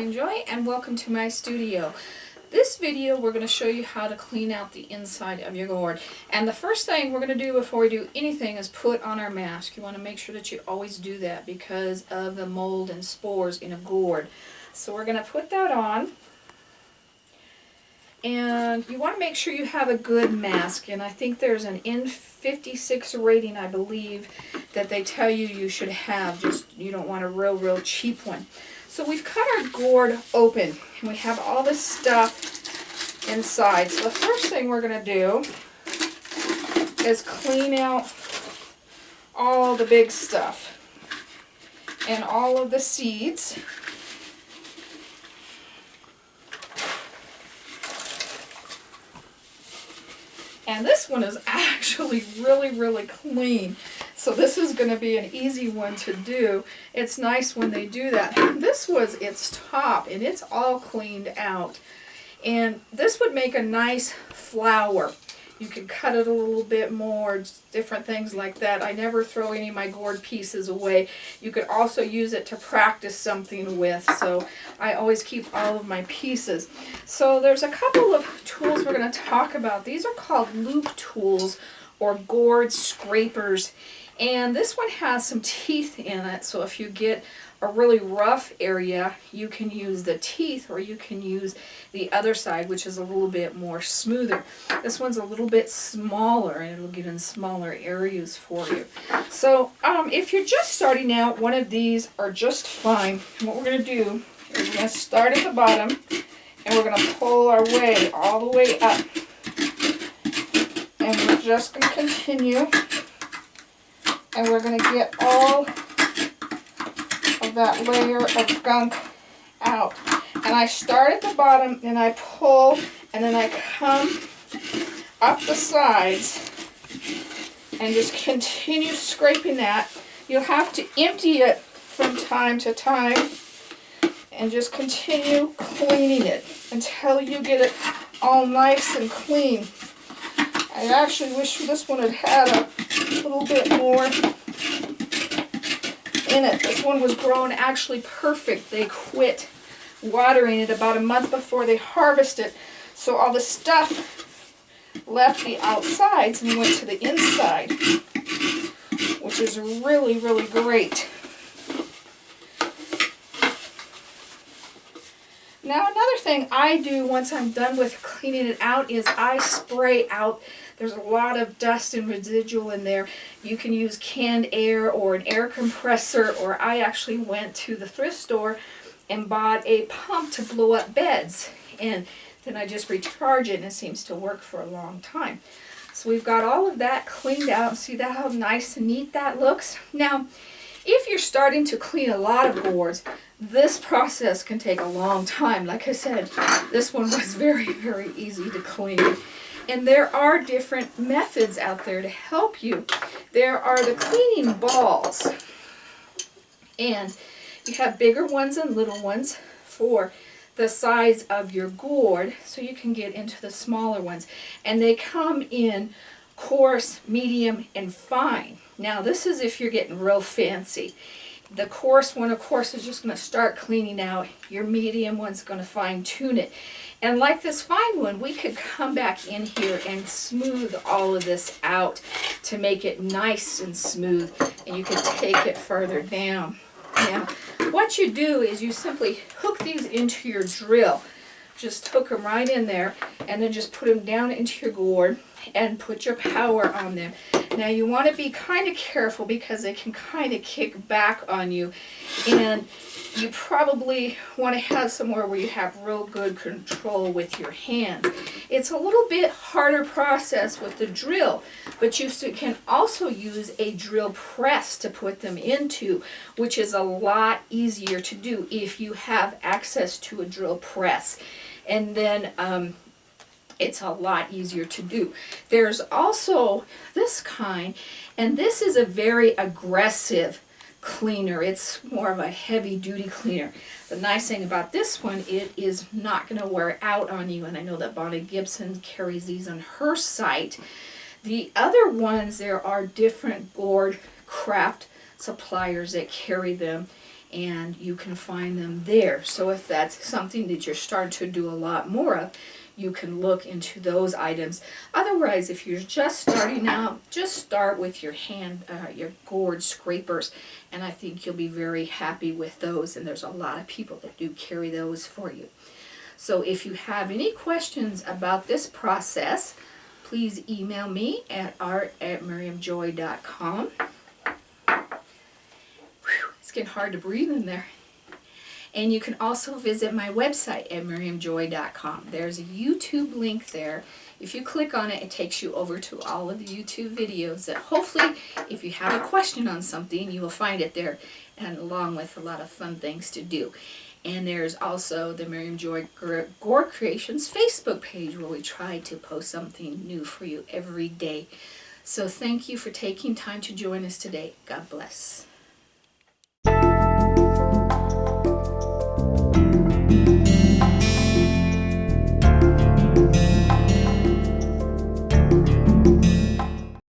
Miriam Joy, and welcome to my studio. This video we're going to show you how to clean out the inside of your gourd. And the first thing we're going to do before we do anything is put on our mask. You want to make sure that you always do that because of the mold and spores in a gourd. So we're going to put that on. And you want to make sure you have a good mask, and I think there's an N56 rating, I believe, that they tell you should have. Just you don't want a real cheap one. So we've cut our gourd open, and we have all this stuff inside. So the first thing we're going to do is clean out all the big stuff and all of the seeds. And this one is actually really clean. So this is going to be an easy one to do. It's nice when they do that. This was its top, and it's all cleaned out. And this would make a nice flower. You could cut it a little bit more, different things like that. I never throw any of my gourd pieces away. You could also use it to practice something with, so I always keep all of my pieces. So there's a couple of tools we're going to talk about. These are called loop tools or gourd scrapers, and this one has some teeth in it, so if you get a really rough area, you can use the teeth, or you can use the other side, which is a little bit more smoother. This one's a little bit smaller, and it'll get in smaller areas for you. So if you're just starting out, one of these are just fine. And what we're going to do is we're going to start at the bottom, and we're going to pull our way all the way up. And we're just going to continue, and we're going to get all of that layer of gunk out. And I start at the bottom and I pull, and then I come up the sides and just continue scraping that. You'll have to empty it from time to time and just continue cleaning it until you get it all nice and clean. I actually wish this one had had a little bit more in it. This one was grown actually perfect. They quit watering it about a month before they harvested, so all the stuff left the outsides and went to the inside, which is really great. Now another thing I do once I'm done with cleaning it out is I spray out. There's a lot of dust and residual in there. You can use canned air or an air compressor, or I actually went to the thrift store and bought a pump to blow up beds, and then I just recharge it, and it seems to work for a long time. So we've got all of that cleaned out. See that how nice and neat that looks? Now if you're starting to clean a lot of gourds, this process can take a long time. Like I said, this one was very easy to clean. And there are different methods out there to help you. There are the cleaning balls. And you have bigger ones and little ones for the size of your gourd, so you can get into the smaller ones. And they come in coarse, medium, and fine. Now this is if you're getting real fancy. The coarse one, of course, is just going to start cleaning out. Your medium one's going to fine tune it. And like this fine one, we could come back in here and smooth all of this out to make it nice and smooth. And you can take it further down. Now, what you do is you simply hook these into your drill. Just hook them right in there, and then just put them down into your gourd and put your power on them. Now you want to be kind of careful because they can kind of kick back on you, and you probably want to have somewhere where you have real good control with your hands. It's a little bit harder process with the drill, but you can also use a drill press to put them into, which is a lot easier to do if you have access to a drill press. And then it's a lot easier to do. There's also this kind, and this is a very aggressive cleaner. It's more of a heavy-duty cleaner. The nice thing about this one, it is not going to wear out on you, and I know that Bonnie Gibson carries these on her site. The other ones, there are different gourd craft suppliers that carry them, and you can find them there. So if that's something that you're starting to do a lot more of, you can look into those items. Otherwise, if you're just starting out, just start with your your gourd scrapers, and I think you'll be very happy with those, and there's a lot of people that do carry those for you. So if you have any questions about this process, please email me at art@miriamjoy.com. It's getting hard to breathe in there. And you can also visit my website at miriamjoy.com. There's a YouTube link there. If you click on it, it takes you over to all of the YouTube videos that hopefully, if you have a question on something, you will find it there, and along with a lot of fun things to do. And there's also the Miriam Joy Gourd Creations Facebook page, where we try to post something new for you every day. So thank you for taking time to join us today. God bless.